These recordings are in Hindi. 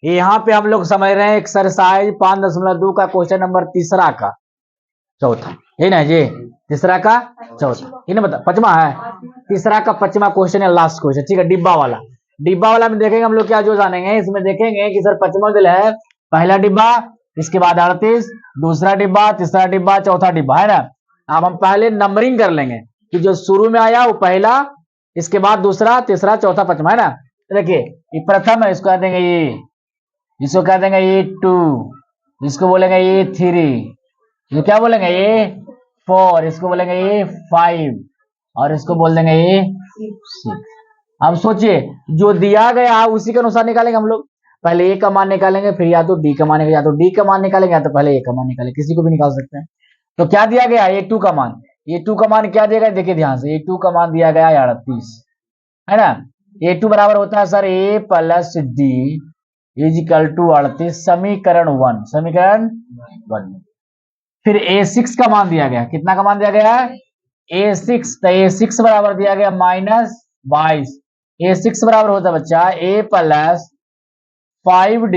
ये यहाँ पे हम लोग समझ रहे हैं एक्सरसाइज 5.2 का क्वेश्चन नंबर तीसरा का चौथा, ये ना जी, तीसरा का चौथा, ये ना बता पचमा है, तीसरा का पचमा क्वेश्चन है, लास्ट क्वेश्चन, ठीक है। डिब्बा वाला, डिब्बा वाला में देखेंगे हम लोग क्या जो जानेंगे, इसमें देखेंगे कि सर पचमा दिल है पहला डिब्बा, इसके बाद 38, दूसरा डिब्बा, तीसरा डिब्बा, चौथा डिब्बा, है ना। अब हम पहले नंबरिंग कर लेंगे कि जो शुरू में आया वो पहला, इसके बाद दूसरा, तीसरा, चौथा, पचमा, है ना। देखिए ये प्रथम है, इसको कह देंगे ये, इसको कह देंगे ये 2, इसको बोलेंगे ये 3, ये क्या बोलेंगे ये 4, इसको बोलेंगे ये 5, और इसको बोल देंगे ये 6। अब सोचिए जो दिया गया उसी के अनुसार निकालेंगे हम लोग, पहले ए का मान निकालेंगे, फिर या तो डी का मान निकालेंगे, या तो डी का मान निकालेंगे, या तो पहले ए का मान निकालेंगे, किसी को भी निकाल सकते हैं। तो क्या दिया गया A2 का मान, A2 का मान क्या दिया गया, देखिए ध्यान से, A2 का मान दिया गया 38, है ना। A2 बराबर होता है sir A plus D equal to 38, समीकरण 1, समीकरण 1। फिर A6 का मान दिया गया, कितना का मान दिया गया है A6, तो A6 बराबर दिया गया -22, A6 बराबर होता है बच्चा A प्लस 5D,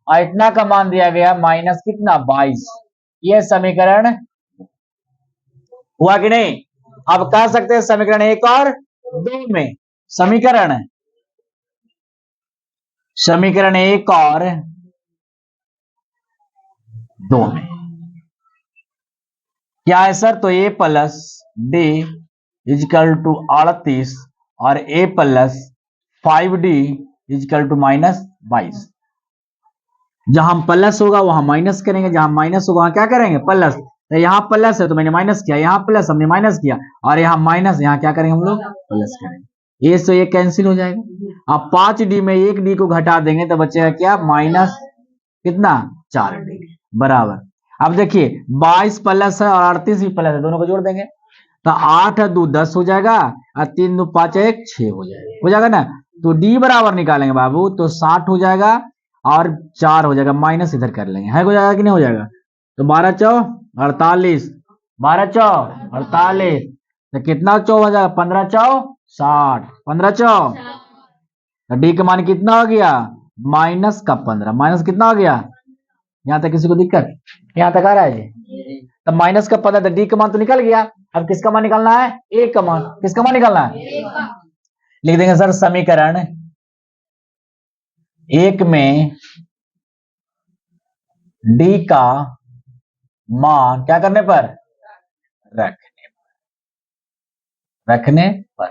और इतना का मान दिया गया माइनस कितना 22, ये समीकरण हुआ कि नहीं। अब कह सकते हैं समीकरण 1 और 2 में, समीकरण 1 और 2 में क्या है सर, तो A plus D equal to 38 और A plus 5D is equal to -22। जहां प्लस होगा वहां माइनस करेंगे, जहां माइनस होगा वहां क्या करेंगे प्लस, तो यहाँ प्लस है तो मैंने माइनस किया, यहाँ प्लस हमने माइनस किया, और यहाँ माइनस, यहाँ क्या करेंगे हम लोग प्लस करेंगे, ये से ये कैंसिल हो जाएगा। अब 5D में 1D को घटा देंगे तो बचेगा क्या माइनस कितना 4D बराबर। अब देखिए 22 प्लस है और 38 भी प्लस है, दोनों को जोड़ देंगे तो 8 2 10 हो जाएगा, और 3 2 5 1 6 हो जाएगा ना। तो डी बराबर निकालेंगे बाबू तो 60 हो जाएगा, और 4 हो जाएगा, माइनस इधर कर लेंगे, है हो जाएगा कि नहीं हो जाएगा। तो 12 चौ 48, 12 चौ 48, तो कितना चौ हो जाएगा 15 चौ 60, 15 चौ, तो डी का मान कितना हो गया माइनस का 15, माइनस कितना हो गया, यहाँ तक किसी को दिक्कत, यहाँ तक आ रहा है जी। तब माइनस का 15, तो डी का मान तो निकल गया, अब किसका मान निकालना है ए का मान, किसका मान निकालना है, लिख देंगे सर समीकरण 1 में डी का मान क्या करने पर, रखने पर।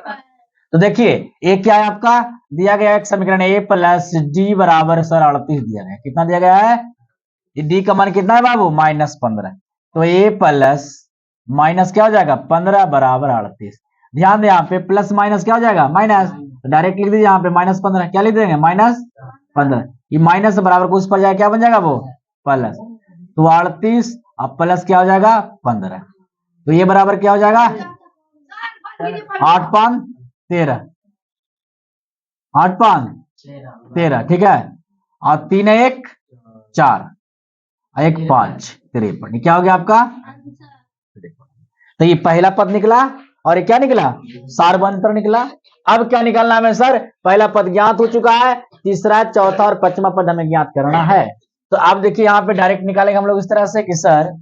तो देखिए ए क्या है आपका दिया गया है समीकरण A प्लस डी बराबर सर 38 दिया गया, कितना दिया गया है, डी का मान कितना है बाबू -15, तो A प्लस माइनस क्या हो जाएगा 15 बराबर 38। ध्यान दे यहाँ पे प्लस माइनस क्या हो जाएगा माइनस, तो डायरेक्ट लिख दीजिए यहाँ पे -15, क्या लिख देंगे -15, ये माइनस बराबर को उस पर जाएगा क्या बन जाएगा वो प्लस, तो 38 अब प्लस क्या हो जाएगा 15, तो ये बराबर क्या हो जाएगा 8 5 13, 8 5 13, ठीक है, और 3 1 4, 1 5 53, क्या हो गया आपका, तो ये पहला पद निकला और ये क्या निकला सार्वंतर निकला। अब क्या निकालना है सर, पहला पद ज्ञात हो चुका है, तीसरा चौथा और पांचवा पद हमें ज्ञात करना है। तो आप देखिए यहाँ पे डायरेक्ट निकालेंगे हम लोग इस तरह से कि सर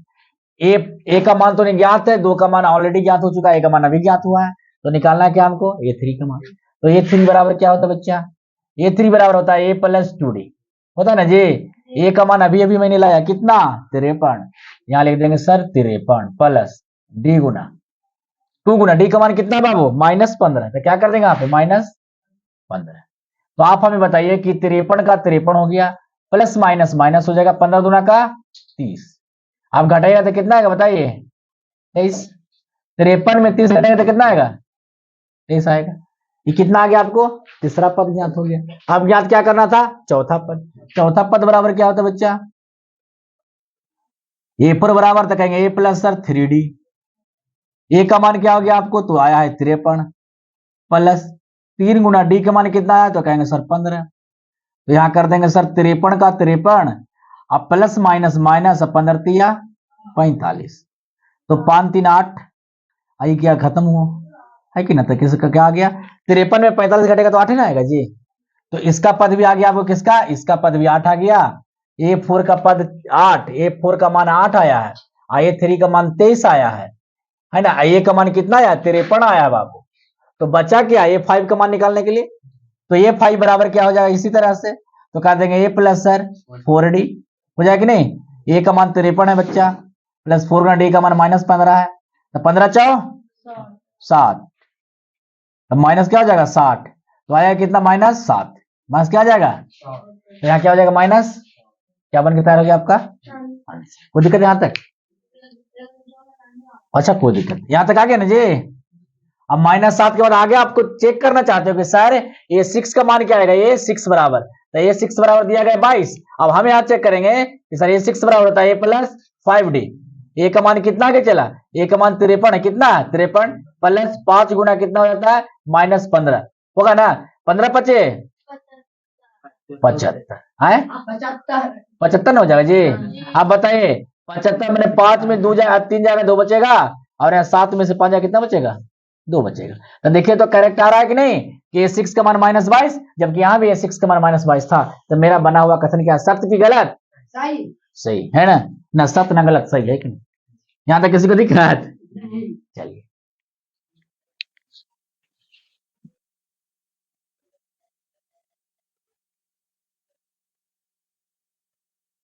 ए का मान तो नहीं ज्ञात है, 2 का मान ऑलरेडी ज्ञात हो चुका है, ए का मान अभी ज्ञात हुआ है, तो निकालना है क्या हमको A3 का मान। तो A3 बराबर क्या होता है बच्चा, A3 बराबर होता है A प्लस 2D, होता है ना जी। ए का मान अभी अभी मैंने लाया कितना 53, यहाँ लिख देंगे सर 53 प्लस डी गुना 2 गुना डी का मान कितना बाबू -15, तो क्या कर देंगे यहाँ पे -15। तो आप हमें बताइए कि 53 का 53 हो गया, प्लस माइनस माइनस हो जाएगा, 15 दूना का 30, आप घटाइएगा तो कितना आएगा बताइए 23, 53 में 30 घटाएगा तो कितना आएगा 23 आएगा। ये कितना आ गया आपको, तीसरा पद ज्ञात हो गया। अब ज्ञात क्या करना था चौथा पद, चौथा पद बराबर क्या होता है बच्चा, ए पर बराबर तो कहेंगे A प्लस सर 3D, ए का मान क्या हो गया आपको तो आया है 53, प्लस 3 गुना डी का मान कितना आया तो कहेंगे सर 15, तो यहां कर देंगे सर 53 का 53, अब प्लस माइनस माइनस 15 तिया 45, तो 5 3 8, आई क्या खत्म हुआ है कि ना, तो किसका क्या आ गया 53 में 45 घटेगा तो 8 ही ना आएगा जी। तो इसका पद भी आ गया आपको, किसका, इसका पद भी 8 आ गया, A4 का पद 8, A4 का मान 8 आया है, A3 का मान 23 आया है ना, A का मान कितना आया, 53 आया बाबू। तो बचा क्या A5 का मान निकालने के लिए, तो A5 बराबर क्या हो जाएगा, इसी तरह से तो कह देंगे A प्लस सर 4D हो जाएगा कि नहीं, A का मान 53 है बच्चा, प्लस 4 D का मान -15 है, तो 15 चौ 7, तो माइनस क्या हो जाएगा 60, तो आया कितना -7, माइनस क्या आ जाएगा, तो यहाँ क्या हो जाएगा माइनस, क्या बन के तैयार हो गया आपका, कोई दिक्कत यहाँ तक, अच्छा कोई दिक्कत, यहाँ तक आ गया ना जी। अब -7 के बाद आगे आपको चेक करना चाहते हो कि सर ये 6 का मान क्या आएगा, ये 6 बराबर, तो ये 6 बराबर दिया गया 22, अब हम यहाँ चेक करेंगे कि सर ये 6 बराबर होता है A प्लस 5D, A का मान कितना आगे चला, A का मान 53 है, कितना 53 प्लस 5 गुना कितना हो जाता है -15 होगा ना, 15 पचे 75 है, 75 हो जाएगा जी। आप बताइए 75 मैंने 5 में 2 जाएगा, 3 जाएगा 2 बचेगा, और यहाँ 7 में से 5 जाएगा कितना बचेगा, 2 बचेगा। तो देखिए तो करेक्ट आ रहा है कि नहीं कि A6 का मान -22, जबकि यहाँ भी A6 का मान -22 था, तो मेरा बना हुआ कथन क्या, सत्य की गलत, सही है ना, ना सत्य ना गलत, सही है कि नहीं, यहाँ तक किसी को दिक्कत, चलिए।